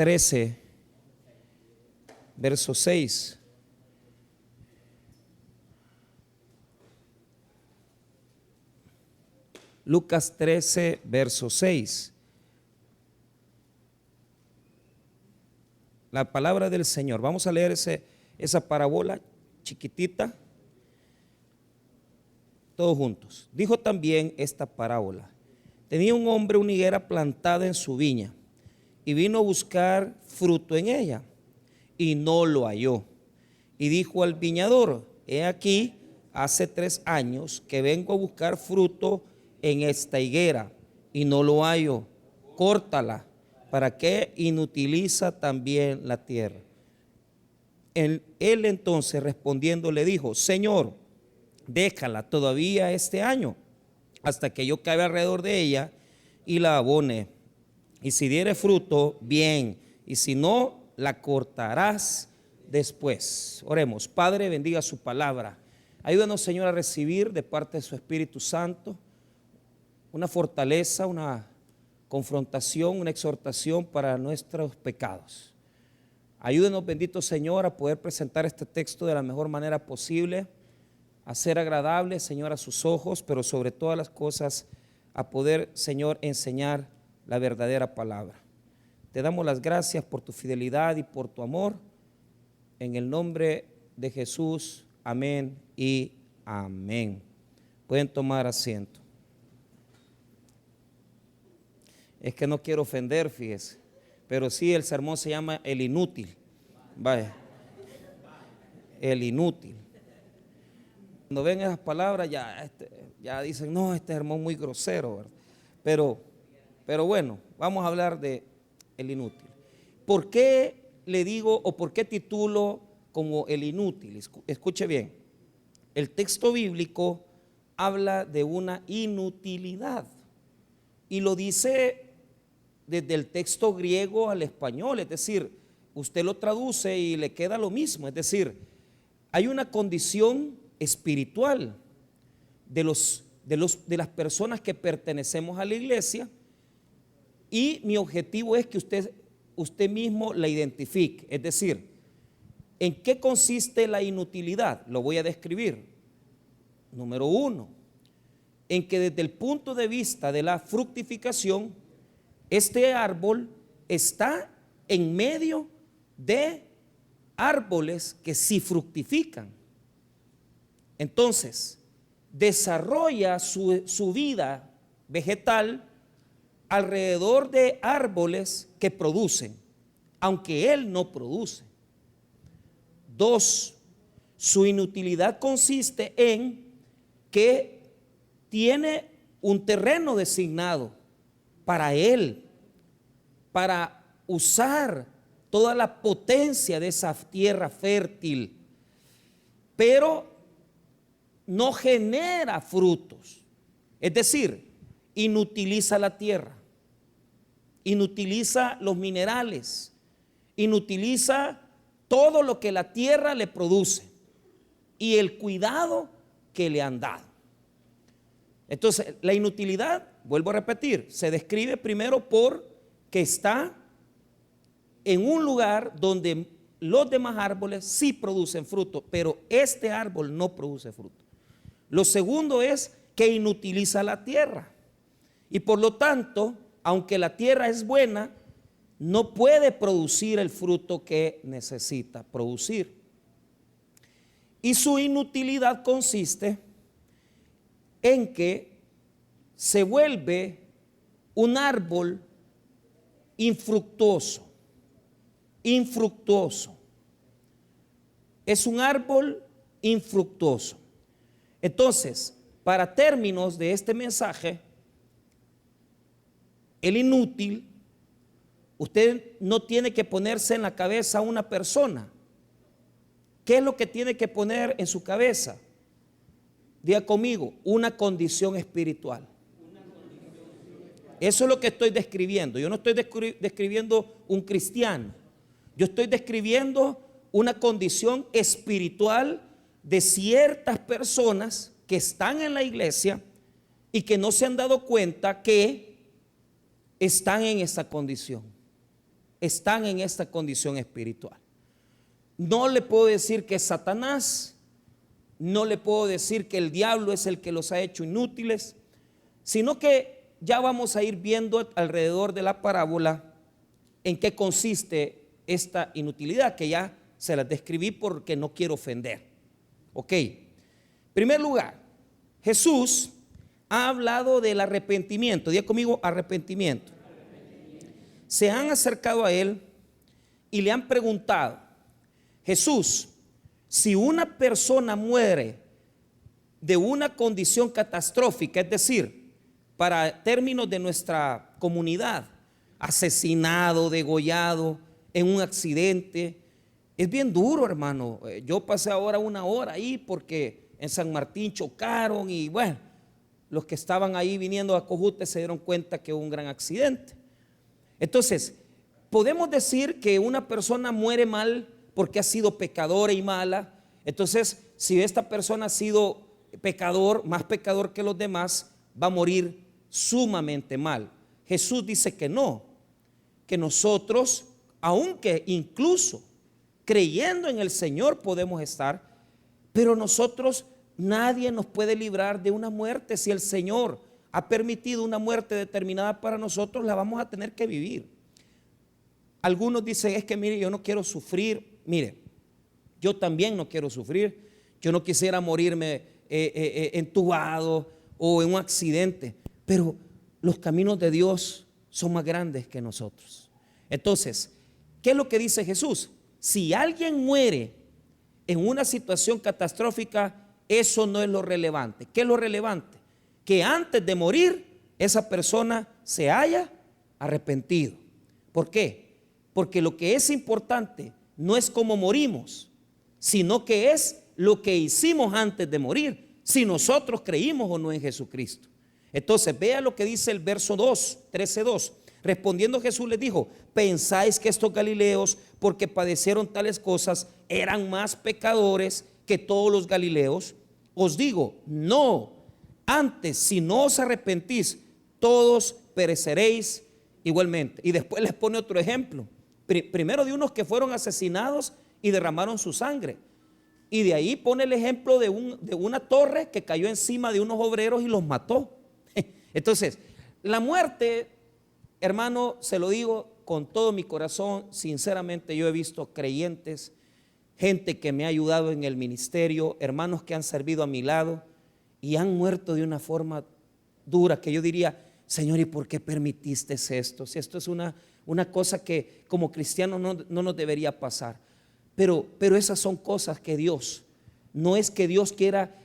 13, verso 6. Lucas 13, verso 6. La palabra del Señor. Vamos a leer esa parábola chiquitita, todos juntos. Dijo también esta parábola: tenía un hombre una higuera plantada en su viña, y vino a buscar fruto en ella, y no lo halló. Y dijo al viñador: he aquí, hace 3 años que vengo a buscar fruto en esta higuera, y no lo hallo. Córtala. ¿Para qué inutiliza también la tierra? Él entonces respondiendo le dijo: Señor, déjala todavía este año, hasta que yo cabe alrededor de ella y la abone. Y si diere fruto, bien, y si no, la cortarás después. Oremos. Padre, bendiga su palabra. Ayúdanos, Señor, a recibir de parte de su Espíritu Santo una fortaleza, una confrontación, una exhortación para nuestros pecados. Ayúdenos, bendito Señor, a poder presentar este texto de la mejor manera posible, a ser agradable, Señor, a sus ojos, pero sobre todas las cosas a poder, Señor, enseñar la verdadera palabra. Te damos las gracias por tu fidelidad y por tu amor. En el nombre de Jesús, amén y amén. Pueden tomar asiento. Es que no quiero ofender, fíjese, pero sí, el sermón se llama El Inútil. Vaya, el inútil. Cuando ven esas palabras ya dicen: no, este sermón es muy grosero, ¿verdad? Pero bueno, vamos a hablar de el inútil. ¿Por qué le digo o por qué titulo como el inútil? Escuche bien, el texto bíblico habla de una inutilidad y lo dice desde el texto griego al español, es decir, usted lo traduce y le queda lo mismo, es decir, hay una condición espiritual de las personas que pertenecemos a la iglesia, y mi objetivo es que usted mismo la identifique, es decir, ¿en qué consiste la inutilidad? Lo voy a describir. Número 1, en que desde el punto de vista de la fructificación, este árbol está en medio de árboles que sí fructifican. Entonces, desarrolla su vida vegetal alrededor de árboles que producen, aunque él no produce. 2, su inutilidad consiste en que tiene un terreno designado para él, para usar toda la potencia de esa tierra fértil, pero no genera frutos. Es decir, inutiliza la tierra, inutiliza los minerales, inutiliza todo lo que la tierra le produce y el cuidado que le han dado. Entonces, la inutilidad, vuelvo a repetir, se describe primero por que está en un lugar donde los demás árboles sí producen fruto, pero este árbol no produce fruto. Lo segundo es que inutiliza la tierra y por lo tanto, aunque la tierra es buena, no puede producir el fruto que necesita producir. Y su inutilidad consiste en que se vuelve un árbol infructuoso. Es un árbol infructuoso. Entonces, para términos de este mensaje, el inútil, usted no tiene que ponerse en la cabeza a una persona. ¿Qué es lo que tiene que poner en su cabeza? Diga conmigo, una condición espiritual. Eso es lo que estoy describiendo. Yo no estoy describiendo un cristiano. Yo estoy describiendo una condición espiritual de ciertas personas que están en la iglesia y que no se han dado cuenta que están en esa condición. están en esta condición espiritual. No le puedo decir que es Satanás, no le puedo decir que el diablo es el que los ha hecho inútiles, sino que ya vamos a ir viendo alrededor de la parábola en qué consiste esta inutilidad, que ya se las describí porque no quiero ofender. Ok, en primer lugar, Jesús ha hablado del arrepentimiento. Diga conmigo, arrepentimiento. Se han acercado a él y le han preguntado: Jesús, si una persona muere de una condición catastrófica, es decir, para términos de nuestra comunidad, asesinado, degollado, en un accidente, es bien duro, hermano. Yo pasé ahora una hora ahí porque en San Martín chocaron y bueno, los que estaban ahí viniendo a Cojute se dieron cuenta que hubo un gran accidente. Entonces, podemos decir que una persona muere mal porque ha sido pecadora y mala. Entonces, si esta persona ha sido pecador, más pecador que los demás, va a morir sumamente mal. Jesús dice que no, que nosotros, aunque incluso creyendo en el Señor podemos estar, pero nosotros, nadie nos puede librar de una muerte. Si el Señor ha permitido una muerte determinada para nosotros, la vamos a tener que vivir. Algunos dicen: es que mire, yo no quiero sufrir. Mire, yo también no quiero sufrir. Yo no quisiera morirme entubado o en un accidente, pero los caminos de Dios son más grandes que nosotros. Entonces, ¿qué es lo que dice Jesús? Si alguien muere en una situación catastrófica, eso no es lo relevante. ¿Qué es lo relevante? Que antes de morir, esa persona se haya arrepentido. ¿Por qué? Porque lo que es importante no es cómo morimos, sino que es lo que hicimos antes de morir, si nosotros creímos o no en Jesucristo. Entonces, vea lo que dice el verso 2, 13:2. Respondiendo Jesús les dijo: ¿pensáis que estos galileos, porque padecieron tales cosas, eran más pecadores que todos los galileos? Os digo, no. Antes, si no os arrepentís, todos pereceréis igualmente. Y después les pone otro ejemplo. Primero de unos que fueron asesinados y derramaron su sangre. Y de ahí pone el ejemplo de una torre que cayó encima de unos obreros y los mató. Entonces, la muerte, hermano, se lo digo con todo mi corazón, sinceramente, yo he visto creyentes, gente que me ha ayudado en el ministerio, hermanos que han servido a mi lado y han muerto de una forma dura, que yo diría: Señor, ¿y por qué permitiste esto? Si esto es una cosa que como cristianos no nos debería pasar. Pero esas son cosas que Dios, no es que Dios quiera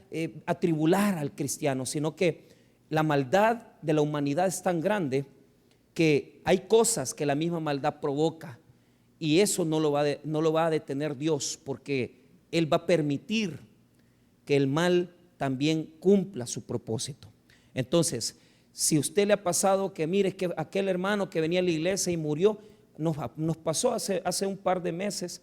atribular al cristiano, sino que la maldad de la humanidad es tan grande que hay cosas que la misma maldad provoca, y eso no lo va a detener Dios, porque Él va a permitir que el mal también cumpla su propósito. Entonces, si a usted le ha pasado que mire que aquel hermano que venía a la iglesia y murió, nos pasó hace un par de meses,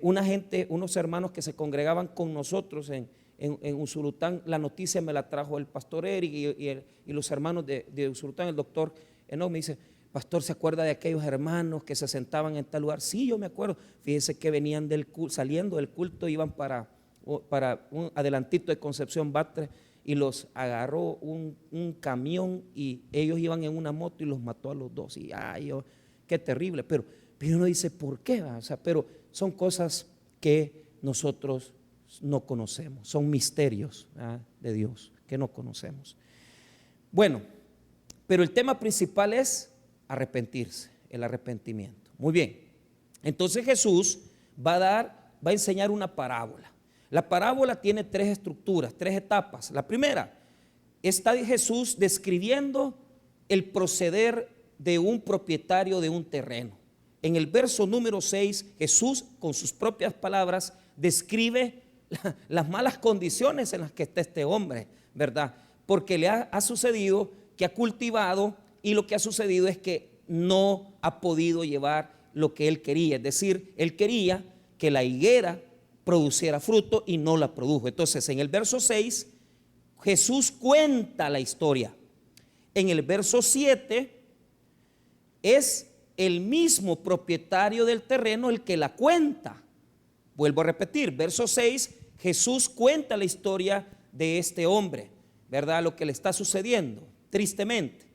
unos hermanos que se congregaban con nosotros en Usulután. La noticia me la trajo el pastor Eric y los hermanos de Usulután. El doctor Enoch me dice: pastor, ¿se acuerda de aquellos hermanos que se sentaban en tal lugar? Sí, yo me acuerdo. Fíjese que venían saliendo del culto, iban para un adelantito de Concepción Batres, y los agarró un camión y ellos iban en una moto y los mató a los dos. Y qué terrible. Pero uno dice: ¿por qué? O sea, pero son cosas que nosotros no conocemos, son misterios de Dios que no conocemos. Bueno, pero el tema principal es arrepentirse, el arrepentimiento. Muy bien, entonces Jesús va a enseñar una parábola. La parábola tiene tres estructuras, tres etapas. La primera, está Jesús describiendo el proceder de un propietario de un terreno. En el verso número 6, Jesús con sus propias palabras describe las malas condiciones en las que está este hombre, ¿verdad? Porque le ha sucedido que ha cultivado, y lo que ha sucedido es que no ha podido llevar lo que él quería. Es decir, él quería que la higuera produciera fruto y no la produjo. Entonces, en el verso 6, Jesús cuenta la historia. En el verso 7 es el mismo propietario del terreno el que la cuenta. Vuelvo a repetir, verso 6, Jesús cuenta la historia de este hombre, ¿verdad? Lo que le está sucediendo, tristemente.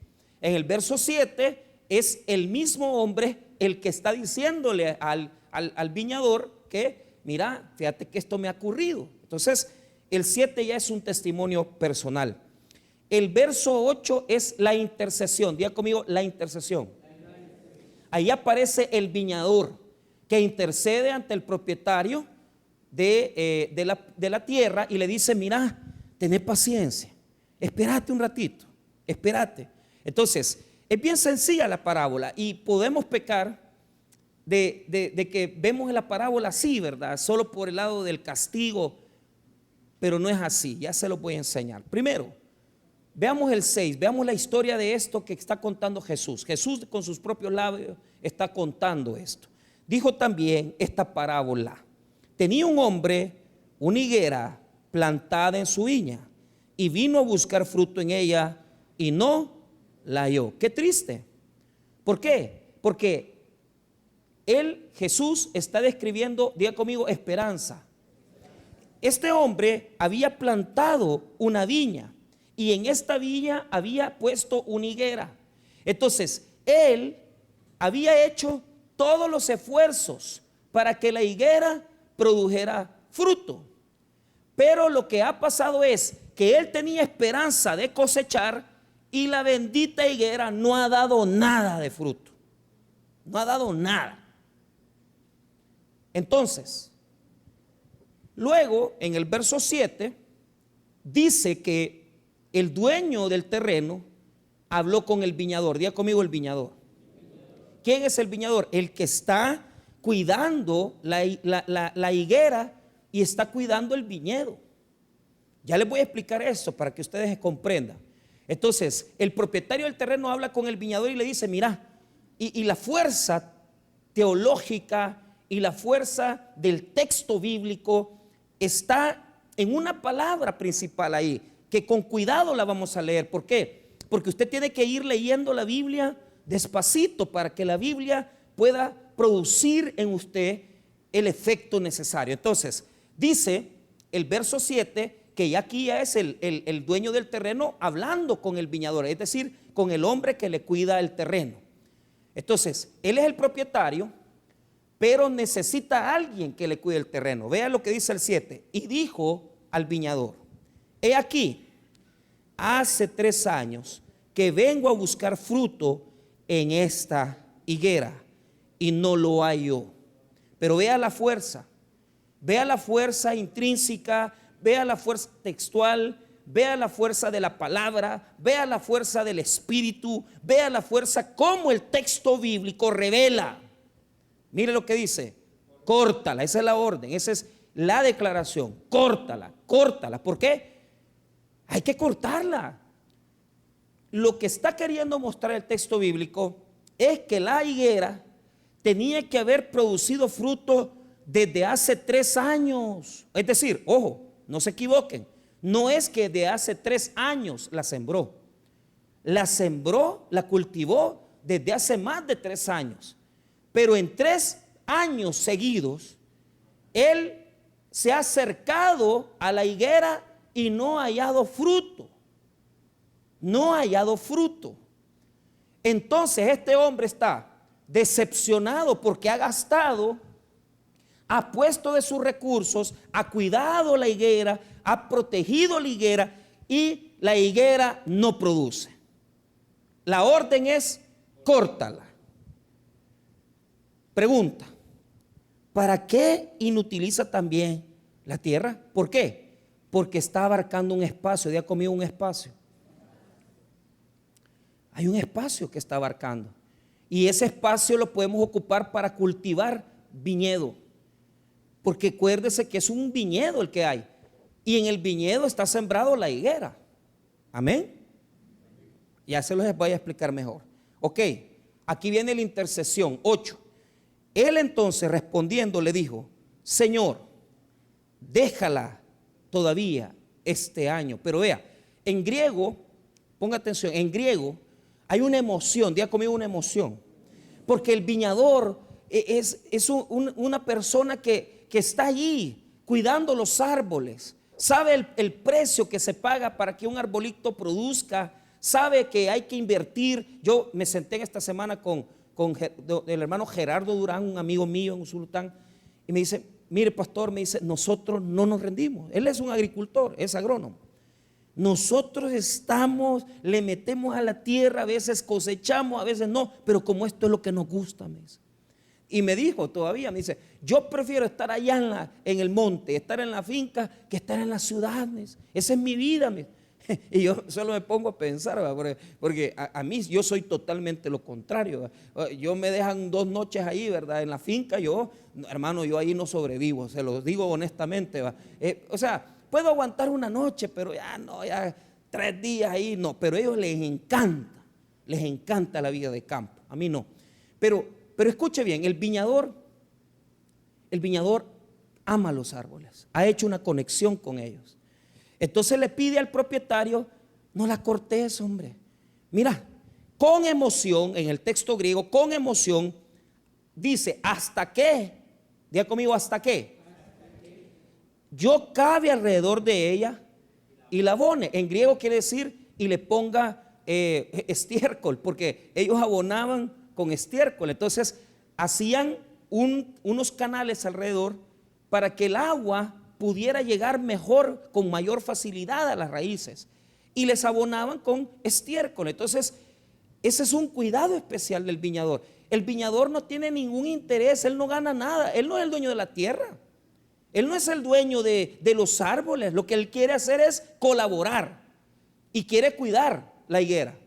En el verso 7 es el mismo hombre el que está diciéndole al viñador que, mira, fíjate que esto me ha ocurrido. Entonces, el 7 ya es un testimonio personal. El verso 8 es la intercesión. Diga conmigo, la intercesión. Ahí aparece el viñador que intercede ante el propietario de la tierra y le dice, mira, tené paciencia, espérate un ratito, espérate. Entonces, es bien sencilla la parábola y podemos pecar de que vemos la parábola así, ¿verdad? Solo por el lado del castigo, pero no es así, ya se lo voy a enseñar. Primero, veamos el 6, veamos la historia de esto que está contando Jesús. Jesús con sus propios labios está contando esto. Dijo también esta parábola: tenía un hombre una higuera plantada en su viña y vino a buscar fruto en ella y no la halló. Qué triste. ¿Por qué? Porque Jesús está describiendo, diga conmigo, esperanza. Este hombre había plantado una viña y en esta viña había puesto una higuera. Entonces, él había hecho todos los esfuerzos para que la higuera produjera fruto. Pero lo que ha pasado es que él tenía esperanza de cosechar y la bendita higuera no ha dado nada de fruto. No ha dado nada. Entonces, luego en el verso 7 dice que el dueño del terreno habló con el viñador. Diga conmigo, el viñador. ¿Quién es el viñador? El que está cuidando la higuera y está cuidando el viñedo. Ya les voy a explicar eso para que ustedes comprendan. Entonces, el propietario del terreno habla con el viñador y le dice, mira, y la fuerza teológica y la fuerza del texto bíblico está en una palabra principal ahí, que con cuidado la vamos a leer. ¿Por qué? Porque usted tiene que ir leyendo la Biblia despacito para que la Biblia pueda producir en usted el efecto necesario. Entonces, dice el verso 7 que ya aquí ya es el dueño del terreno hablando con el viñador, es decir, con el hombre que le cuida el terreno. Entonces, él es el propietario, pero necesita a alguien que le cuide el terreno. Vea lo que dice el 7. Y dijo al viñador, he aquí, hace 3 años que vengo a buscar fruto en esta higuera y no lo hallo. Pero vea la fuerza intrínseca, vea la fuerza textual, vea la fuerza de la palabra, vea la fuerza del espíritu, vea la fuerza como el texto bíblico revela. Mire lo que dice, córtala, esa es la orden, esa es la declaración, córtala, córtala. ¿Por qué? Hay que cortarla. Lo que está queriendo mostrar el texto bíblico es que la higuera tenía que haber producido fruto desde hace 3 años. Es decir, ojo, no se equivoquen, no es que de hace 3 años la sembró, la cultivó desde hace más de 3 años. Pero en 3 años seguidos, él se ha acercado a la higuera y no ha hallado fruto. No ha hallado fruto. Entonces este hombre está decepcionado porque ha gastado, ha puesto de sus recursos, ha cuidado la higuera, ha protegido la higuera y la higuera no produce. La orden es córtala. Pregunta, ¿para qué inutiliza también la tierra? ¿Por qué? Porque está abarcando un espacio. ¿Ya comió un espacio? Hay un espacio que está abarcando y ese espacio lo podemos ocupar para cultivar viñedo, porque acuérdese que es un viñedo el que hay y en el viñedo está sembrado la higuera. Amén. Ya se los voy a explicar mejor. Ok, aquí viene la intercesión. 8. Él entonces respondiendo le dijo, Señor, déjala todavía este año. Pero vea, en griego, ponga atención, en griego hay una emoción, diga conmigo una emoción. porque el viñador es una persona que está allí cuidando los árboles, sabe el precio que se paga para que un arbolito produzca, sabe que hay que invertir. Yo me senté en esta semana con el hermano Gerardo Durán, un amigo mío en Usulután, y me dice: mire, pastor, me dice, nosotros no nos rendimos. Él es un agricultor, es agrónomo. Nosotros le metemos a la tierra, a veces cosechamos, a veces no, pero como esto es lo que nos gusta, me dice. Y me dijo todavía, me dice: yo prefiero estar allá en el monte, estar en la finca, que estar en la ciudad, me dice. Esa es mi vida, me dice. Y yo solo me pongo a pensar, ¿verdad? Porque a mí yo soy totalmente lo contrario, ¿verdad? Yo me dejan 2 noches ahí, ¿verdad? En la finca, hermano, yo ahí no sobrevivo, se lo digo honestamente, ¿verdad? O sea, puedo aguantar una noche, pero ya no, ya 3 días ahí no. Pero a ellos les encanta la vida de campo, a mí no. Pero escuche bien, el viñador ama los árboles, ha hecho una conexión con ellos. Entonces le pide al propietario: no la cortes, hombre. Mira, con emoción, en el texto griego, con emoción, dice: ¿hasta qué? Diga conmigo: ¿hasta qué? Yo cabe alrededor de ella y la abone. En griego quiere decir y le ponga estiércol, porque ellos abonaban con estiércol. Entonces hacían unos canales alrededor para que el agua pudiera llegar mejor, con mayor facilidad a las raíces, y les abonaban con estiércol. Entonces ese es un cuidado especial del viñador. El viñador no tiene ningún interés, él no gana nada, él no es el dueño de la tierra, él no es el dueño de los árboles. Lo que él quiere hacer es colaborar y quiere cuidar la higuera.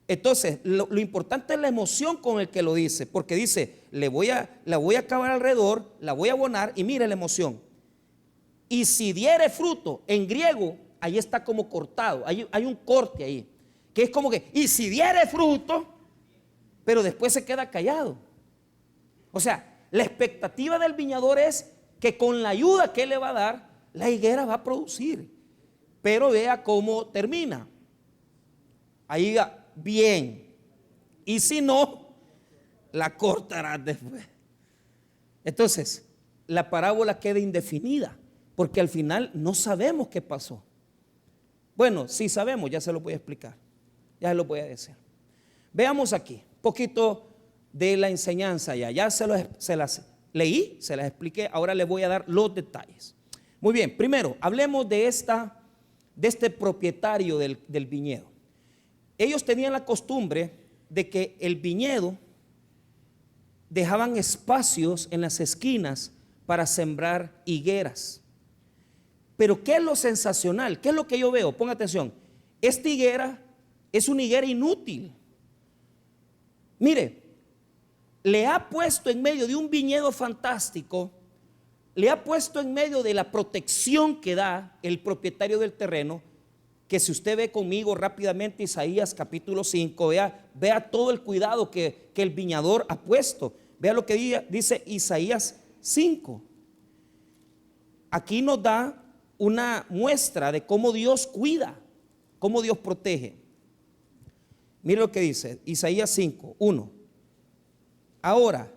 Entonces lo importante es la emoción con el que lo dice, porque dice: la voy a cavar alrededor, la voy a abonar, y mire la emoción. Y si diere fruto, en griego ahí está como cortado, hay un corte ahí, que es como que, y si diere fruto, pero después se queda callado. O sea, la expectativa del viñador es que con la ayuda que él le va a dar, la higuera va a producir. Pero vea cómo termina. Ahí va: bien, y si no, la cortarás después. Entonces la parábola queda indefinida, porque al final no sabemos qué pasó. Bueno, sí sabemos, ya se lo voy a explicar, ya se lo voy a decir. Veamos aquí un poquito de la enseñanza. Ya se las leí, se las expliqué, ahora les voy a dar los detalles. Muy bien, primero hablemos de este propietario del viñedo. Ellos tenían la costumbre de que el viñedo dejaban espacios en las esquinas para sembrar higueras. Pero ¿qué es lo sensacional? ¿Qué es lo que yo veo? Ponga atención. Esta higuera es una higuera inútil. Mire, le ha puesto en medio de un viñedo fantástico, le ha puesto en medio de la protección que da el propietario del terreno, que si usted ve conmigo rápidamente Isaías capítulo 5, vea todo el cuidado que el viñador ha puesto. Vea lo que dice Isaías 5. Aquí nos da una muestra de cómo Dios cuida, cómo Dios protege. Mire lo que dice Isaías 5, 1. Ahora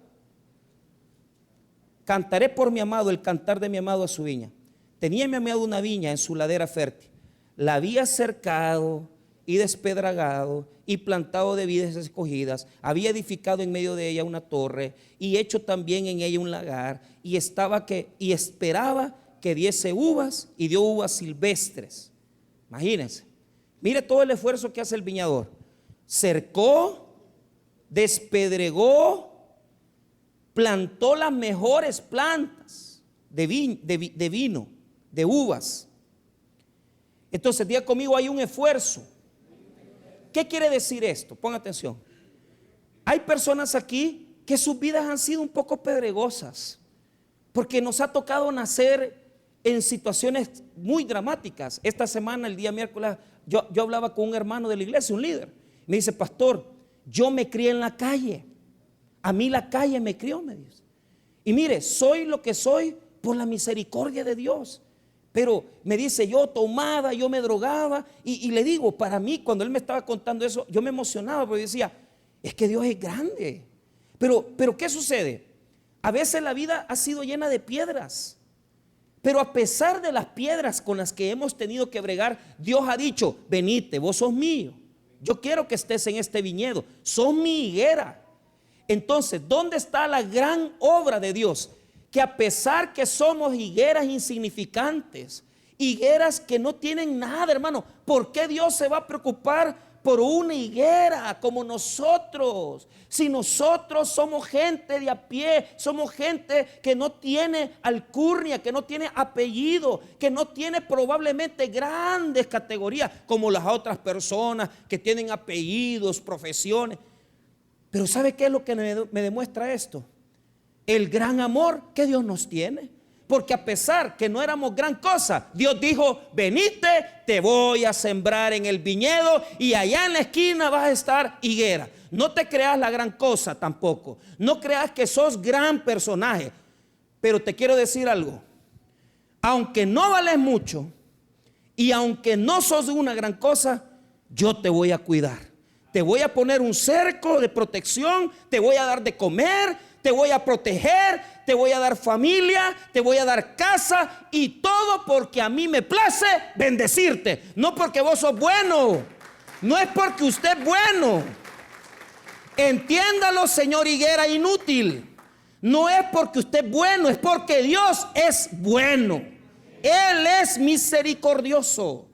cantaré por mi amado el cantar de mi amado a su viña. Tenía mi amado una viña en su ladera fértil. La había cercado y despedragado y plantado de vides escogidas. Había edificado en medio de ella una torre y hecho también en ella un lagar, y esperaba que diese uvas, y dio uvas silvestres. Imagínense, mire todo el esfuerzo que hace el viñador. Cercó, despedregó, plantó las mejores plantas de vino, de uvas. Entonces, diga conmigo, hay un esfuerzo. ¿Qué quiere decir esto? Ponga atención. Hay personas aquí que sus vidas han sido un poco pedregosas, porque nos ha tocado nacer en situaciones muy dramáticas. Esta semana, el día miércoles, yo hablaba con un hermano de la iglesia, un líder. Me dice: pastor, yo me crié en la calle. A mí la calle me crió, me dice. Y mire, soy lo que soy por la misericordia de Dios. Pero me dice, yo tomaba, yo me drogaba, y le digo, para mí, cuando él me estaba contando eso, yo me emocionaba, porque decía: es que Dios es grande. Pero ¿qué sucede? A veces la vida ha sido llena de piedras. Pero a pesar de las piedras con las que hemos tenido que bregar, Dios ha dicho: venite, vos sos mío. Yo quiero que estés en este viñedo. Sos mi higuera. Entonces, ¿dónde está la gran obra de Dios? Que a pesar que somos higueras insignificantes, higueras que no tienen nada, hermano, ¿por qué Dios se va a preocupar por una higuera como nosotros? Si nosotros somos gente de a pie, somos gente que no tiene alcurnia, que no tiene apellido, que no tiene probablemente grandes categorías como las otras personas que tienen apellidos, profesiones. Pero ¿sabe qué es lo que me demuestra esto? El gran amor que Dios nos tiene. Porque a pesar que no éramos gran cosa, Dios dijo: venite, te voy a sembrar en el viñedo y allá en la esquina vas a estar higuera. No te creas la gran cosa tampoco. No creas que sos gran personaje. Pero te quiero decir algo. Aunque no vales mucho y aunque no sos una gran cosa, yo te voy a cuidar. Te voy a poner un cerco de protección, te voy a dar de comer, te voy a proteger, te voy a dar familia, te voy a dar casa, y todo porque a mí me place bendecirte. No porque vos sos bueno, no es porque usted es bueno. Entiéndalo, señor higuera inútil. No es porque usted es bueno, es porque Dios es bueno. Él es misericordioso.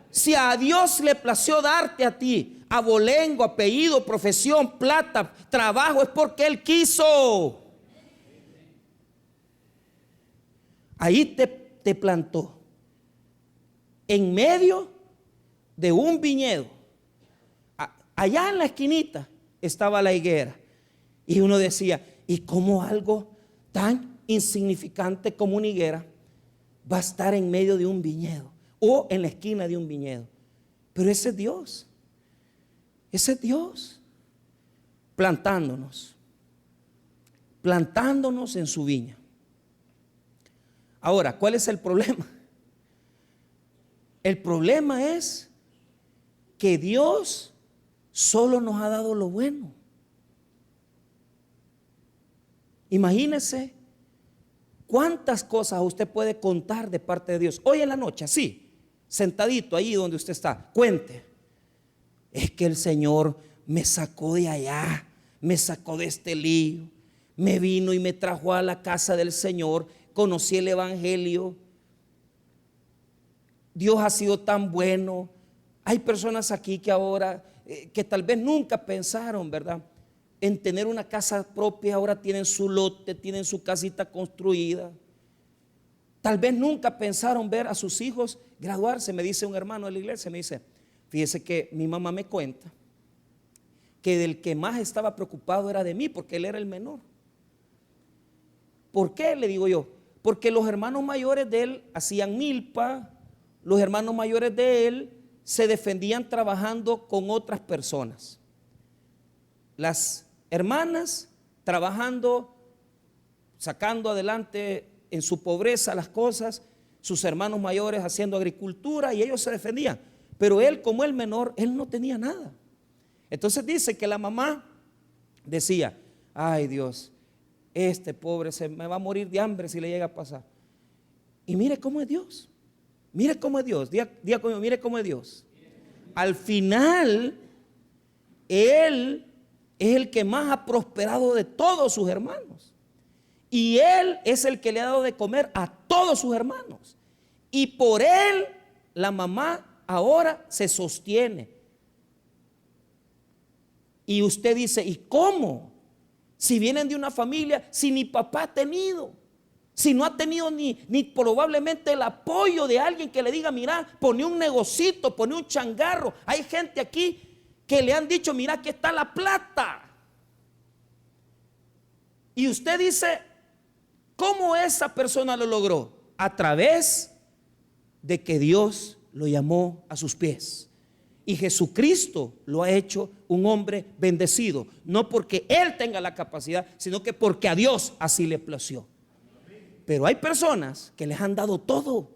Si a Dios le plació darte a ti abolengo, apellido, profesión, plata, trabajo, es porque Él quiso. Ahí te plantó en medio de un viñedo. Allá en la esquinita estaba la higuera. Y uno decía: ¿y cómo algo tan insignificante como una higuera va a estar en medio de un viñedo o en la esquina de un viñedo? Pero ese es Dios. Ese es Dios plantándonos en su viña. Ahora, ¿cuál es el problema? El problema es que Dios solo nos ha dado lo bueno. Imagínese cuántas cosas usted puede contar de parte de Dios. Hoy en la noche, así, sentadito ahí donde usted está, cuente: es que el Señor me sacó de allá, me sacó de este lío, me vino y me trajo a la casa del Señor, conocí el Evangelio, Dios ha sido tan bueno. Hay personas aquí que ahora, que tal vez nunca pensaron, ¿verdad?, en tener una casa propia. Ahora tienen su lote, tienen su casita construida. Tal vez nunca pensaron ver a sus hijos graduarse. Me dice un hermano de la iglesia, me dice: fíjese que mi mamá me cuenta que del que más estaba preocupado era de mí, porque él era el menor. ¿Por qué? Le digo yo: porque los hermanos mayores de él hacían milpa, los hermanos mayores de él se defendían trabajando con otras personas. Las hermanas trabajando, sacando adelante en su pobreza las cosas, sus hermanos mayores haciendo agricultura, y ellos se defendían. Pero él, como el menor, él no tenía nada. Entonces dice que la mamá decía: ay Dios, este pobre se me va a morir de hambre si le llega a pasar. Y mire cómo es Dios. Mire cómo es Dios. Diga conmigo: mire cómo es Dios. Al final, Él es el que más ha prosperado de todos sus hermanos. Y Él es el que le ha dado de comer a todos sus hermanos. Y por Él, la mamá ahora se sostiene. Y usted dice: ¿y cómo? Si vienen de una familia, si ni papá ha tenido, si no ha tenido ni probablemente el apoyo de alguien que le diga: mira, pone un negocito, pone un changarro. Hay gente aquí que le han dicho: mira, aquí está la plata. Y usted dice: ¿cómo esa persona lo logró? A través de que Dios lo llamó a sus pies. Y Jesucristo lo ha hecho un hombre bendecido, no porque Él tenga la capacidad, sino que porque a Dios así le plació. Pero hay personas que les han dado todo: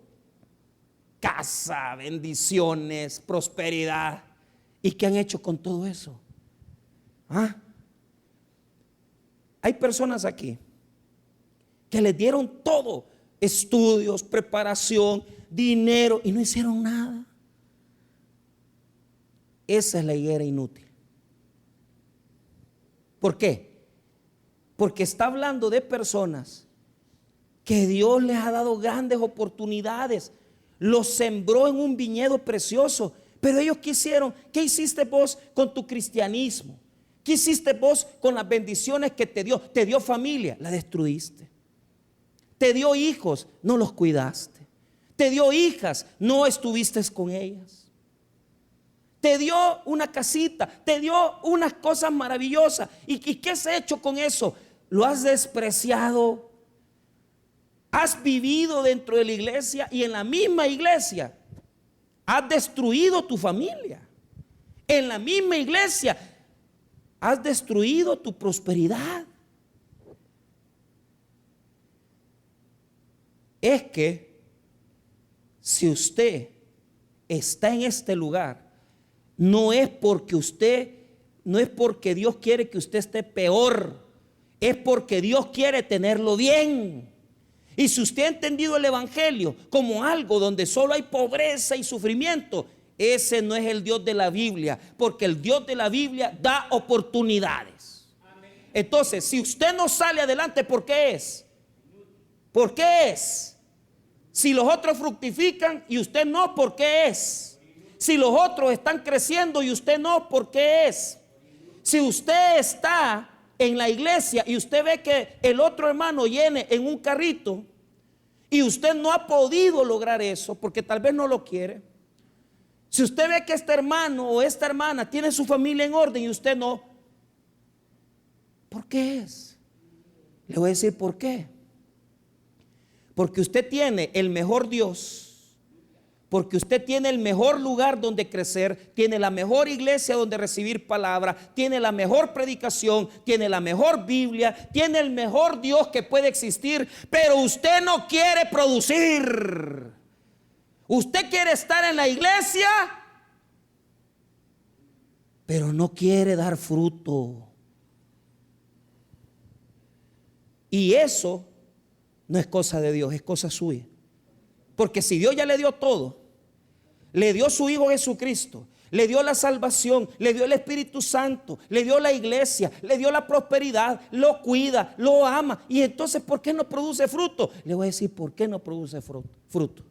casa, bendiciones, prosperidad. ¿Y qué han hecho con todo eso? Hay personas aquí que les dieron todo, estudios, preparación, dinero, y no hicieron nada. Esa es la higuera inútil. ¿Por qué? Porque está hablando de personas que Dios les ha dado grandes oportunidades, los sembró en un viñedo precioso, pero ellos quisieron. ¿Qué hiciste vos con tu cristianismo? ¿Qué hiciste vos con las bendiciones que te dio? Te dio familia, la destruiste. Te dio hijos, no los cuidaste. Te dio hijas, no estuviste con ellas. Te dio una casita, te dio unas cosas maravillosas. ¿Y qué has hecho con eso? Lo has despreciado. Has vivido dentro de la iglesia y en la misma iglesia has destruido tu familia. En la misma iglesia has destruido tu prosperidad. Es que si usted está en este lugar, no es porque Dios quiere que usted esté peor, es porque Dios quiere tenerlo bien. Y si usted ha entendido el evangelio como algo donde solo hay pobreza y sufrimiento, ese no es el Dios de la Biblia, porque el Dios de la Biblia da oportunidades. Entonces, si usted no sale adelante, ¿por qué es? ¿Por qué es? Si los otros fructifican y usted no, ¿por qué es? Si los otros están creciendo y usted no, ¿por qué es? Si usted está en la iglesia y usted ve que el otro hermano viene en un carrito y usted no ha podido lograr eso porque tal vez no lo quiere. Si usted ve que este hermano o esta hermana tiene su familia en orden y usted no, ¿por qué es? Le voy a decir por qué. Porque usted tiene el mejor Dios, porque usted tiene el mejor lugar donde crecer, tiene la mejor iglesia donde recibir palabra, tiene la mejor predicación, tiene la mejor Biblia, tiene el mejor Dios que puede existir, pero usted no quiere producir. Usted quiere estar en la iglesia, pero no quiere dar fruto. Y eso no es cosa de Dios, es cosa suya. Porque si Dios ya le dio todo, le dio su Hijo Jesucristo, le dio la salvación, le dio el Espíritu Santo, le dio la iglesia, le dio la prosperidad, lo cuida, lo ama, y entonces ¿por qué no produce fruto? Le voy a decir por qué no produce fruto.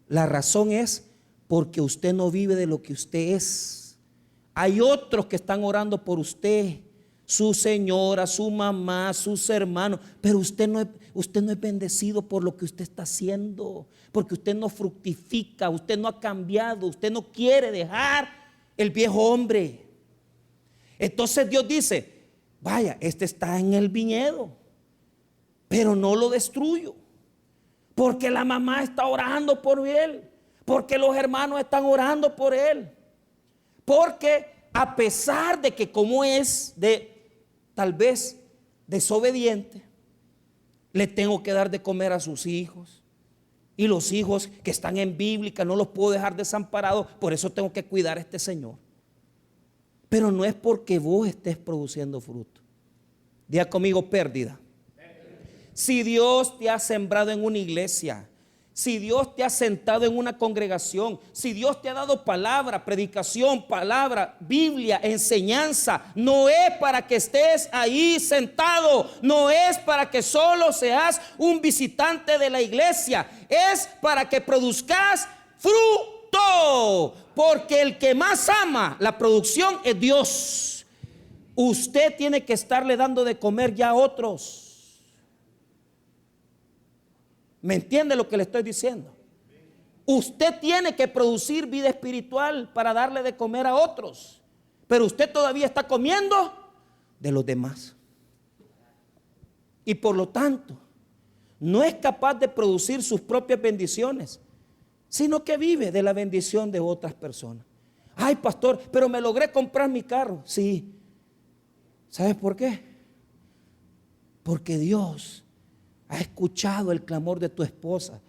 La razón es porque usted no vive de lo que usted es. Hay otros que están orando por usted, su señora, su mamá, sus hermanos, pero usted no es bendecido por lo que usted está haciendo, porque usted no fructifica, usted no ha cambiado, usted no quiere dejar el viejo hombre. Entonces Dios dice, vaya, este está en el viñedo, pero no lo destruyo, porque la mamá está orando por él, porque los hermanos están orando por él, porque a pesar de que como es tal vez desobediente, le tengo que dar de comer a sus hijos, y los hijos que están en bíblica no los puedo dejar desamparados, por eso tengo que cuidar a este señor. Pero no es porque vos estés produciendo fruto. Diga conmigo, pérdida. Si Dios te ha sembrado en una iglesia, si Dios te ha sentado en una congregación, si Dios te ha dado palabra, predicación, palabra, Biblia, enseñanza, no es para que estés ahí sentado, no es para que solo seas un visitante de la iglesia, es para que produzcas fruto, porque el que más ama la producción es Dios. Usted tiene que estarle dando de comer ya a otros. ¿Me entiende lo que le estoy diciendo? Usted tiene que producir vida espiritual para darle de comer a otros, pero usted todavía está comiendo de los demás. Y por lo tanto, no es capaz de producir sus propias bendiciones, sino que vive de la bendición de otras personas. Ay, pastor, pero me logré comprar mi carro. Sí. ¿Sabes por qué? Porque Dios ha escuchado el clamor de tu esposa,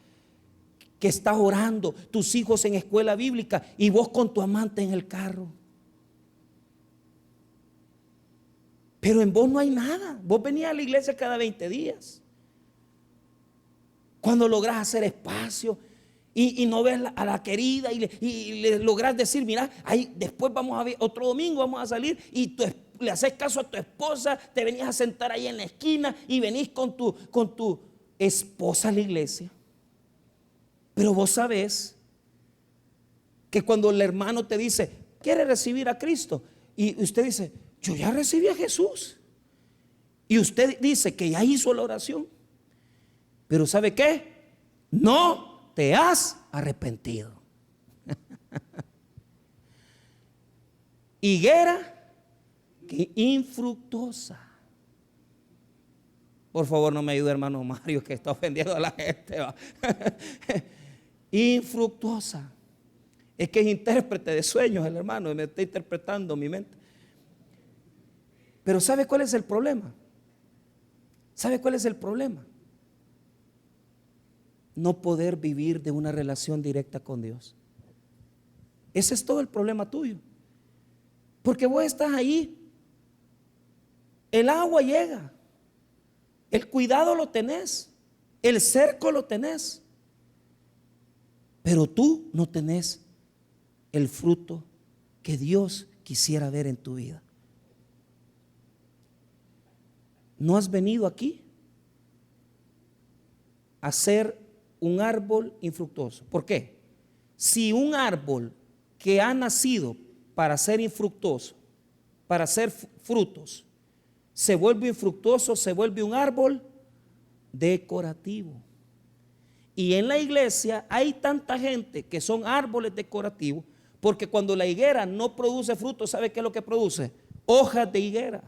que está orando, tus hijos en escuela bíblica y vos con tu amante en el carro. Pero en vos no hay nada. Vos venís a la iglesia cada 20 días. Cuando lográs hacer espacio y no ves a la querida y le lográs decir, mira, ahí después vamos a ver, otro domingo vamos a salir y le haces caso a tu esposa, te venís a sentar ahí en la esquina y venís con tu esposa a la iglesia. Pero vos sabés que cuando el hermano te dice, ¿quiere recibir a Cristo? Y usted dice, yo ya recibí a Jesús. Y usted dice que ya hizo la oración. Pero ¿sabe qué? No te has arrepentido. Higuera que infructuosa. Por favor, no me ayude, hermano Mario, que está ofendiendo a la gente. Infructuosa. Es que es intérprete de sueños el hermano y me está interpretando mi mente. Pero ¿sabe cuál es el problema? ¿Sabe cuál es el problema? No poder vivir de una relación directa con Dios. Ese es todo el problema tuyo. Porque vos estás ahí, el agua llega, el cuidado lo tenés, el cerco lo tenés, pero tú no tenés el fruto que Dios quisiera ver en tu vida. No has venido aquí a ser un árbol infructuoso. ¿Por qué? Si un árbol que ha nacido para ser infructuoso, para hacer frutos, se vuelve infructuoso, se vuelve un árbol decorativo. Y en la iglesia hay tanta gente que son árboles decorativos, porque cuando la higuera no produce frutos, ¿sabe qué es lo que produce? Hojas de higuera.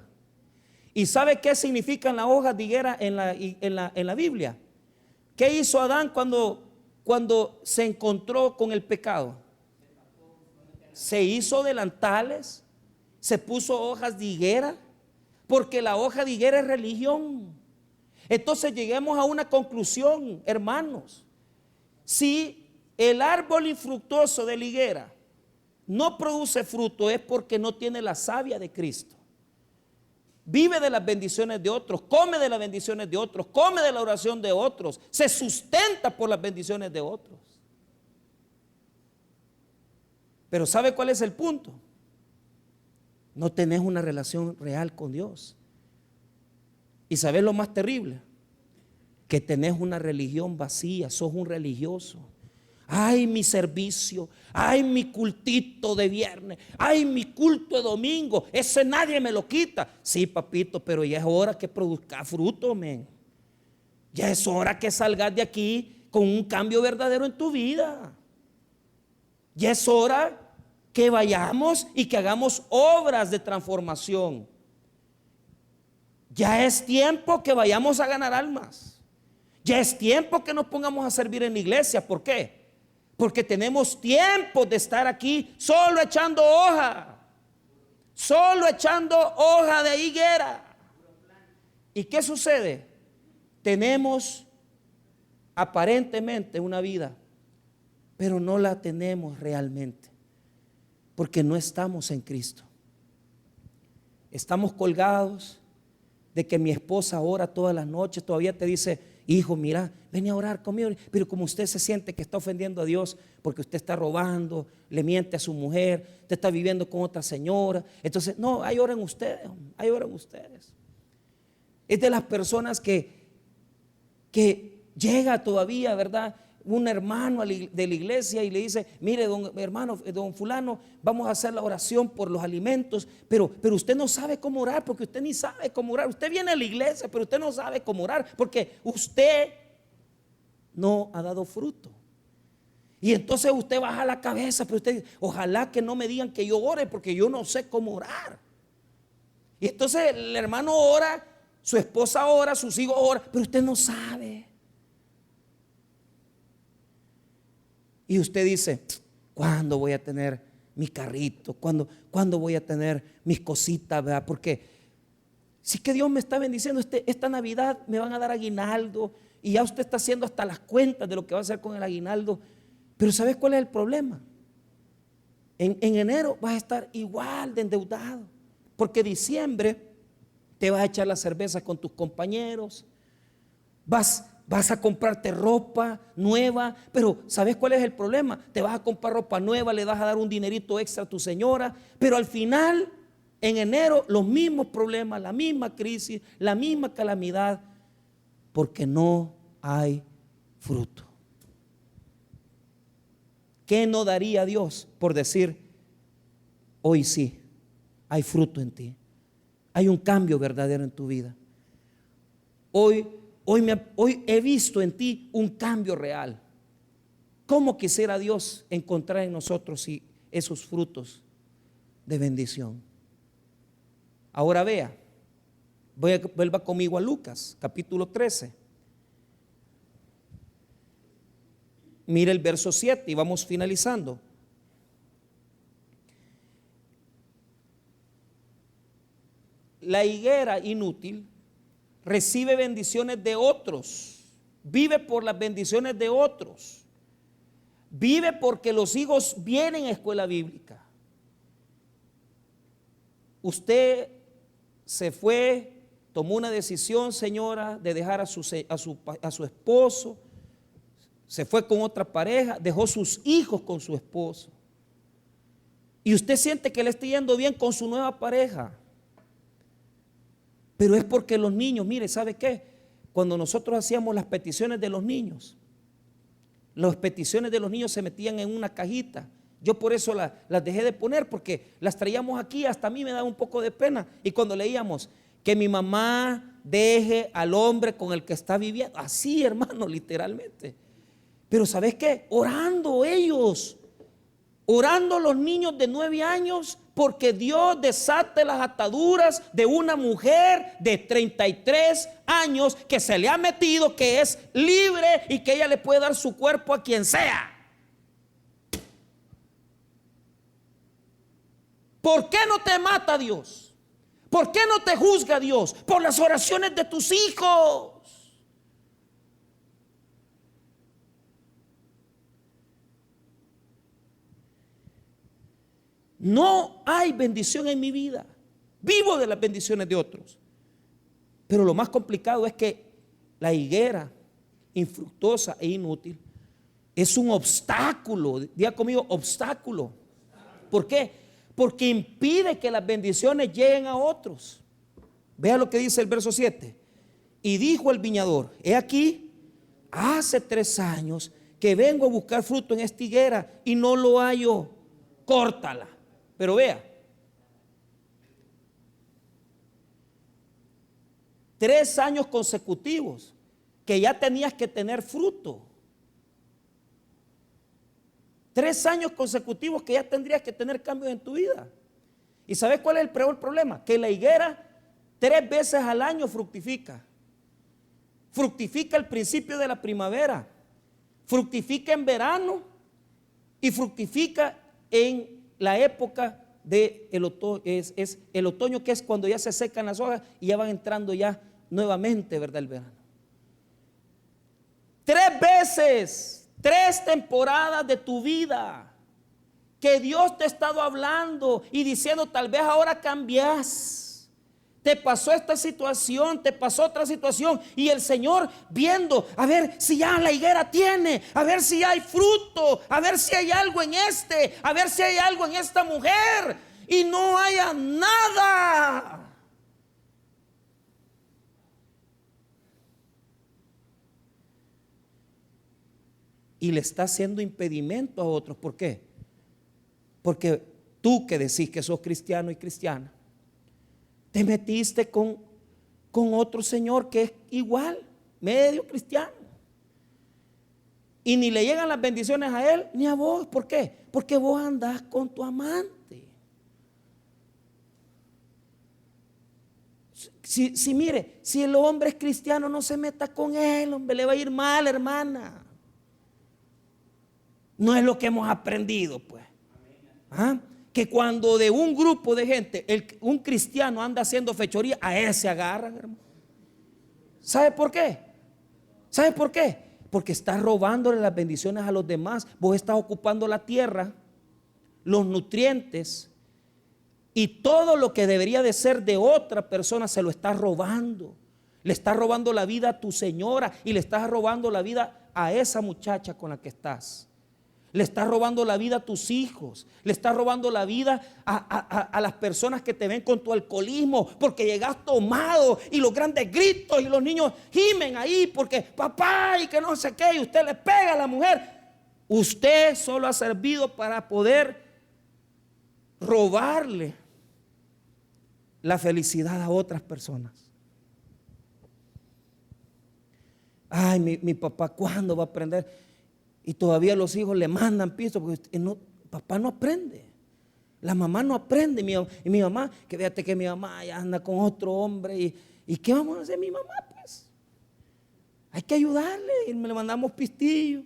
¿Y sabe qué significan las hojas de higuera en la Biblia? ¿Qué hizo Adán cuando se encontró con el pecado? Se hizo delantales, se puso hojas de higuera, porque la hoja de higuera es religión. Entonces lleguemos a una conclusión, hermanos. Si el árbol infructuoso de la higuera no produce fruto, es porque no tiene la savia de Cristo. Vive de las bendiciones de otros, come de las bendiciones de otros, come de la oración de otros, se sustenta por las bendiciones de otros. Pero ¿sabe cuál es el punto? No tenés una relación real con Dios. ¿Y sabés lo más terrible? Que tenés una religión vacía, sos un religioso. Ay, mi servicio, ay, mi cultito de viernes, ay, mi culto de domingo, ese nadie me lo quita. Sí, papito, pero ya es hora que produzca fruto, men. Ya es hora que salgas de aquí con un cambio verdadero en tu vida. Ya es hora que vayamos y que hagamos obras de transformación. Ya es tiempo que vayamos a ganar almas. Ya es tiempo que nos pongamos a servir en la iglesia. ¿Por qué? Porque tenemos tiempo de estar aquí solo echando hoja. Solo echando hoja de higuera. ¿Y qué sucede? Tenemos aparentemente una vida, pero no la tenemos realmente, porque no estamos en Cristo. Estamos colgados de que mi esposa ora todas las noches, todavía te dice, hijo, mira, ven a orar conmigo. Pero como usted se siente que está ofendiendo a Dios porque usted está robando, le miente a su mujer, usted está viviendo con otra señora, entonces, no, ahí oran ustedes, ahí oran ustedes. Es de las personas que llega todavía, ¿verdad?, un hermano de la iglesia y le dice, mire, hermano, don fulano, vamos a hacer la oración por los alimentos, pero usted no sabe cómo orar, porque usted ni sabe cómo orar. Usted viene a la iglesia, pero usted no sabe cómo orar, porque usted no ha dado fruto. Y entonces usted baja la cabeza, pero usted, ojalá que no me digan que yo ore, porque yo no sé cómo orar. Y entonces el hermano ora, su esposa ora, sus hijos oran, pero usted no sabe. Y usted dice, ¿cuándo voy a tener mi carrito? ¿Cuándo voy a tener mis cositas? ¿Verdad? Porque sí que Dios me está bendiciendo. Esta Navidad me van a dar aguinaldo y ya usted está haciendo hasta las cuentas de lo que va a hacer con el aguinaldo. Pero ¿sabes cuál es el problema? En enero vas a estar igual de endeudado, porque diciembre te vas a echar la cerveza con tus compañeros, vas a comprarte ropa nueva, pero ¿sabes cuál es el problema? Te vas a comprar ropa nueva, le vas a dar un dinerito extra a tu señora, pero al final, en enero, los mismos problemas, la misma crisis, la misma calamidad, porque no hay fruto. ¿Qué no daría Dios por decir, hoy sí, hay fruto en ti? Hay un cambio verdadero en tu vida. Hoy he visto en ti un cambio real. ¿Cómo quisiera Dios encontrar en nosotros esos frutos de bendición? Ahora vea, vuelva conmigo a Lucas, capítulo 13. Mire el verso 7 y vamos finalizando. La higuera inútil recibe bendiciones de otros, vive por las bendiciones de otros, vive porque los hijos vienen a escuela bíblica. Usted se fue, tomó una decisión, señora, de dejar a su esposo, se fue con otra pareja, dejó sus hijos con su esposo, y usted siente que le está yendo bien con su nueva pareja. Pero es porque los niños, mire, ¿sabe qué? Cuando nosotros hacíamos las peticiones de los niños, las peticiones de los niños se metían en una cajita. Yo por eso las dejé de poner, porque las traíamos aquí, hasta a mí me daba un poco de pena. Y cuando leíamos que mi mamá deje al hombre con el que está viviendo, así, hermano, literalmente. Pero ¿sabes qué? Orando ellos, orando los niños de 9 años, porque Dios desate las ataduras de una mujer de 33 años que se le ha metido, que es libre y que ella le puede dar su cuerpo a quien sea. ¿Por qué no te mata Dios? ¿Por qué no te juzga Dios? Por las oraciones de tus hijos. No hay bendición en mi vida. Vivo de las bendiciones de otros. Pero lo más complicado es que la higuera infructuosa e inútil es un obstáculo. Diga conmigo, obstáculo. ¿Por qué? Porque impide que las bendiciones lleguen a otros. Vea lo que dice el verso 7. Y dijo el viñador: he aquí, hace 3 años que vengo a buscar fruto en esta higuera y no lo hallo. Córtala. Pero vea, 3 años consecutivos que ya tenías que tener fruto. 3 años consecutivos que ya tendrías que tener cambios en tu vida. ¿Y sabes cuál es el peor problema? Que la higuera 3 veces al año fructifica. Fructifica al principio de la primavera, fructifica en verano y fructifica en la época del otoño. Es el otoño, que es cuando ya se secan las hojas y ya van entrando ya nuevamente, ¿verdad? El verano. 3 veces, 3 temporadas de tu vida que Dios te ha estado hablando y diciendo: tal vez ahora cambias. Te pasó esta situación, te pasó otra situación, y el Señor viendo a ver si ya la higuera tiene, a ver si hay fruto, a ver si hay algo en a ver si hay algo en esta mujer, y no haya nada. Y le está haciendo impedimento a otros. ¿Por qué? Porque tú, que decís que sos cristiano y cristiana, te metiste con otro señor que es igual, medio cristiano, y ni le llegan las bendiciones a él ni a vos. ¿Por qué? Porque vos andás con tu amante. Mire, si el hombre es cristiano, no se meta con él, hombre, le va a ir mal, hermana. No es lo que hemos aprendido, pues. ¿Ah? Que cuando de un grupo de gente un cristiano anda haciendo fechoría, a él se agarran, hermano. ¿Sabe por qué? ¿Sabe por qué? Porque está robándole las bendiciones a los demás. Vos estás ocupando la tierra, los nutrientes, Y todo lo que debería de ser de otra persona se lo está robando. Le estás robando la vida a tu señora y le estás robando la vida a esa muchacha con la que estás. Le estás robando la vida a tus hijos. Le estás robando la vida a las personas que te ven con tu alcoholismo porque llegas tomado y los grandes gritos y los niños gimen ahí porque papá y que no sé qué y usted le pega a la mujer. Usted solo ha servido para poder robarle la felicidad a otras personas. Ay, mi papá, ¿cuándo va a aprender? Y todavía los hijos le mandan piso porque papá no aprende. La mamá no aprende. Y mi mamá, que fíjate que mi mamá ya anda con otro hombre. ¿Y qué vamos a hacer mi mamá? Pues hay que ayudarle y le mandamos pistillo.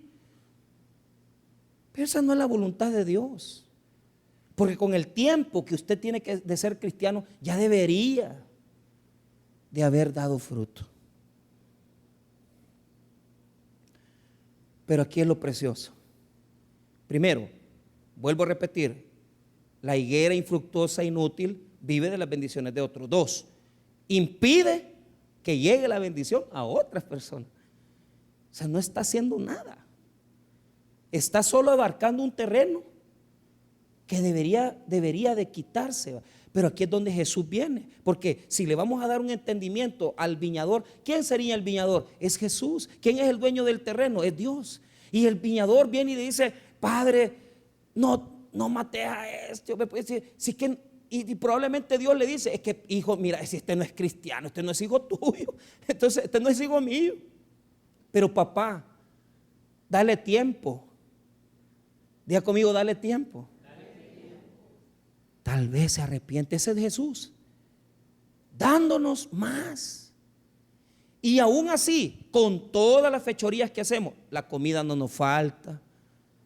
Pero esa no es la voluntad de Dios. Porque con el tiempo que usted tiene de ser cristiano, ya debería de haber dado fruto. Pero aquí es lo precioso. Primero, vuelvo a repetir, la higuera infructuosa, inútil, vive de las bendiciones de otros. 2, impide que llegue la bendición a otras personas. O sea, no está haciendo nada. Está solo abarcando un terreno que debería de quitarse. Pero aquí es donde Jesús viene, porque si le vamos a dar un entendimiento al viñador, ¿quién sería el viñador? Es Jesús. ¿Quién es el dueño del terreno? Es Dios. Y el viñador viene y le dice, Padre, no mates a este. Y probablemente Dios le dice, es que hijo, mira, si este no es cristiano, este no es hijo tuyo, entonces este no es hijo mío. Pero papá, dale tiempo. Diga conmigo, dale tiempo. Tal vez se arrepiente. Ese es Jesús, dándonos más. Y aún así, con todas las fechorías que hacemos, la comida no nos falta,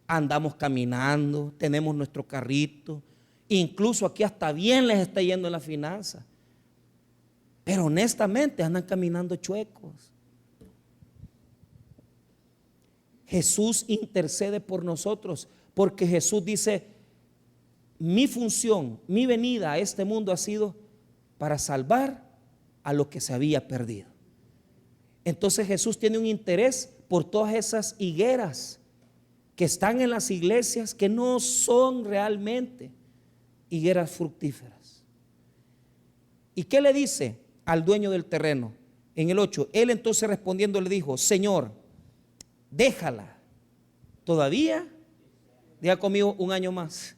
andamos caminando, tenemos nuestro carrito, incluso aquí hasta bien les está yendo en la finanza. Pero honestamente andan caminando chuecos. Jesús intercede por nosotros, porque Jesús dice, mi función, mi venida a este mundo ha sido para salvar a lo que se había perdido. Entonces Jesús tiene un interés por todas esas higueras que están en las iglesias que no son realmente higueras fructíferas. ¿Y qué le dice al dueño del terreno? En el 8, él entonces respondiendo le dijo, Señor, déjala todavía, diga conmigo, un año más.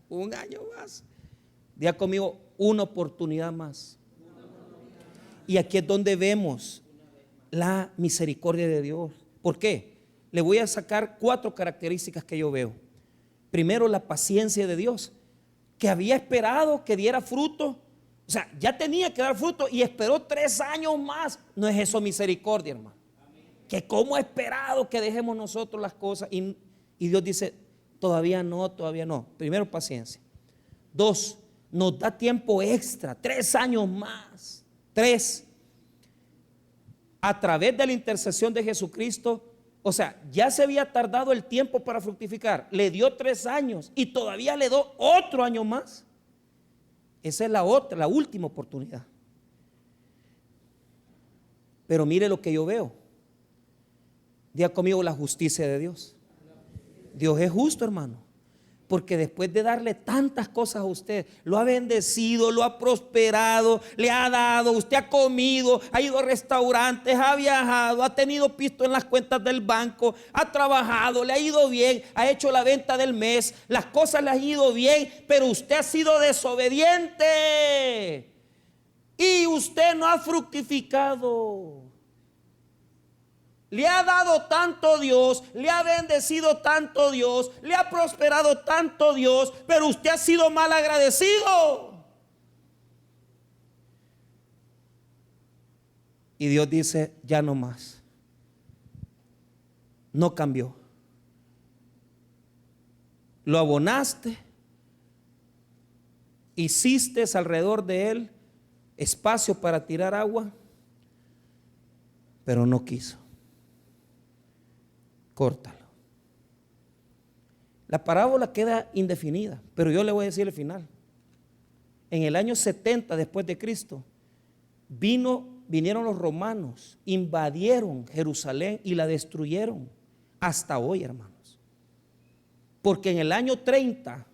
Un año más. Diga conmigo, una oportunidad más. Y aquí es donde vemos la misericordia de Dios. ¿Por qué? Le voy a sacar 4 características que yo veo. Primero, la paciencia de Dios, que había esperado que diera fruto. O sea, ya tenía que dar fruto y esperó 3 años más. No es eso misericordia, hermano. Que cómo ha esperado que dejemos nosotros las cosas. Y Dios dice, todavía no. Primero, paciencia. 2, nos da tiempo extra, 3 años más. 3, a través de la intercesión de Jesucristo, o sea, ya se había tardado el tiempo para fructificar, le dio 3 años y todavía le dio otro año más. Esa es la última oportunidad. Pero mire lo que yo veo. Diga conmigo, la justicia de Dios. Dios es justo, hermano, porque después de darle tantas cosas a usted, lo ha bendecido, lo ha prosperado, le ha dado, usted ha comido, ha ido a restaurantes, ha viajado, ha tenido pisto en las cuentas del banco, ha trabajado, le ha ido bien, ha hecho la venta del mes, las cosas le han ido bien, pero usted ha sido desobediente y usted no ha fructificado. Le ha dado tanto Dios, le ha bendecido tanto Dios, le ha prosperado tanto Dios, pero usted ha sido mal agradecido. Y Dios dice, ya no más. No cambió. Lo abonaste, hiciste alrededor de él espacio para tirar agua, pero no quiso. Córtalo. La parábola queda indefinida, pero yo le voy a decir el final. en el año 70 después de Cristo, vinieron los romanos, invadieron Jerusalén y la destruyeron hasta hoy, hermanos. Porque en el año 30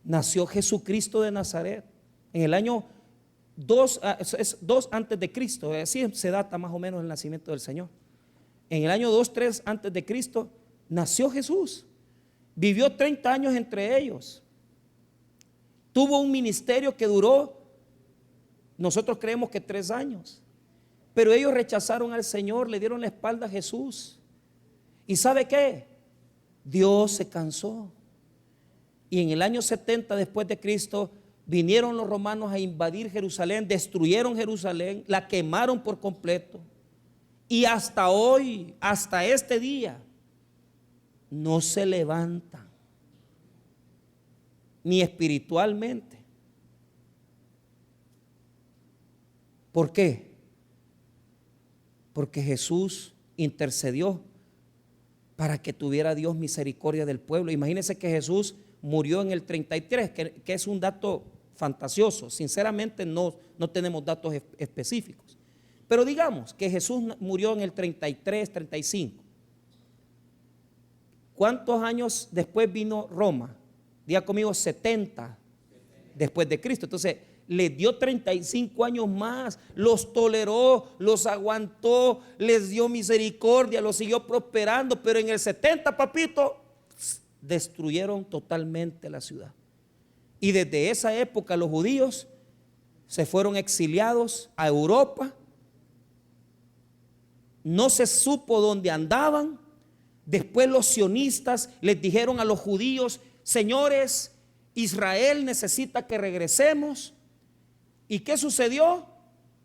nació Jesucristo de Nazaret. En el año 2 antes de Cristo, así se data más o menos el nacimiento del Señor. En el año 2, 3 antes de Cristo nació Jesús. Vivió 30 años entre ellos. Tuvo un ministerio que duró, nosotros creemos que 3 años. Pero ellos rechazaron al Señor, le dieron la espalda a Jesús. ¿Y sabe qué? Dios se cansó. Y en el año 70 después de Cristo vinieron los romanos a invadir Jerusalén, destruyeron Jerusalén, la quemaron por completo. Y hasta hoy, hasta este día, no se levantan, ni espiritualmente. ¿Por qué? Porque Jesús intercedió para que tuviera Dios misericordia del pueblo. Imagínense que Jesús murió en el 33, que es un dato fantasioso. Sinceramente no tenemos datos específicos. Pero digamos que Jesús murió en el 33, 35. ¿Cuántos años después vino Roma? Diga conmigo, 70 después de Cristo. Entonces, le dio 35 años más, los toleró, los aguantó, les dio misericordia, los siguió prosperando, pero en el 70, papito, destruyeron totalmente la ciudad. Y desde esa época los judíos se fueron exiliados a Europa, no se supo dónde andaban. Después los sionistas les dijeron a los judíos: señores, Israel necesita que regresemos. ¿Y qué sucedió?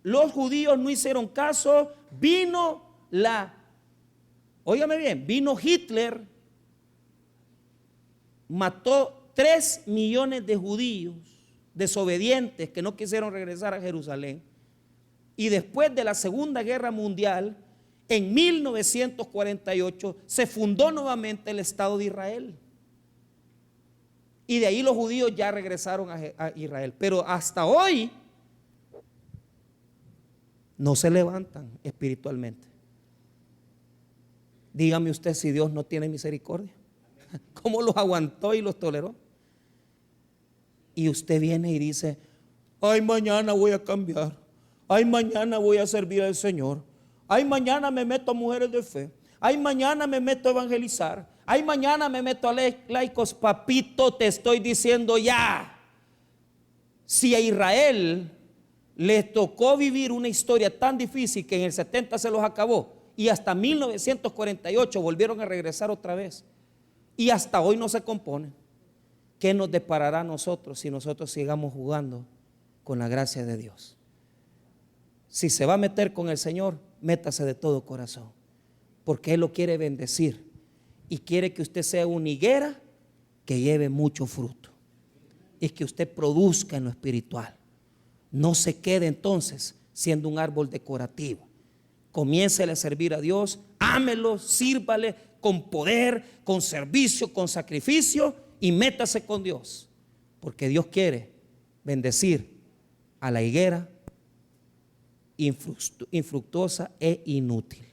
Los judíos no hicieron caso. Óigame bien, vino Hitler, mató 3 millones de judíos desobedientes que no quisieron regresar a Jerusalén. Y después de la Segunda Guerra Mundial, en 1948 se fundó nuevamente el Estado de Israel. Y de ahí los judíos ya regresaron a Israel. Pero hasta hoy no se levantan espiritualmente. Dígame usted si Dios no tiene misericordia. ¿Cómo los aguantó y los toleró? Y usted viene y dice: ay, mañana voy a cambiar. Ay, mañana voy a servir al Señor. Ay, mañana me meto a mujeres de fe. Ay, mañana me meto a evangelizar. Ay, mañana me meto a laicos. Papito, te estoy diciendo ya. Si a Israel les tocó vivir una historia tan difícil que en el 70 se los acabó, y hasta 1948 volvieron a regresar otra vez, y hasta hoy no se componen, ¿qué nos deparará a nosotros si nosotros sigamos jugando con la gracia de Dios? Si se va a meter con el Señor, métase de todo corazón, porque Él lo quiere bendecir y quiere que usted sea una higuera que lleve mucho fruto y que usted produzca en lo espiritual. No se quede entonces siendo un árbol decorativo. Comiéncele a servir a Dios, ámelo, sírvale con poder, con servicio, con sacrificio, y métase con Dios, porque Dios quiere bendecir a la higuera infructuosa e inútil.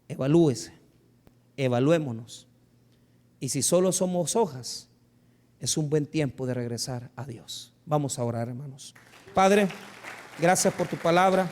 Evalúese, evaluémonos, y si solo somos hojas, es un buen tiempo de regresar a Dios. Vamos a orar, hermanos. Padre, gracias por tu palabra.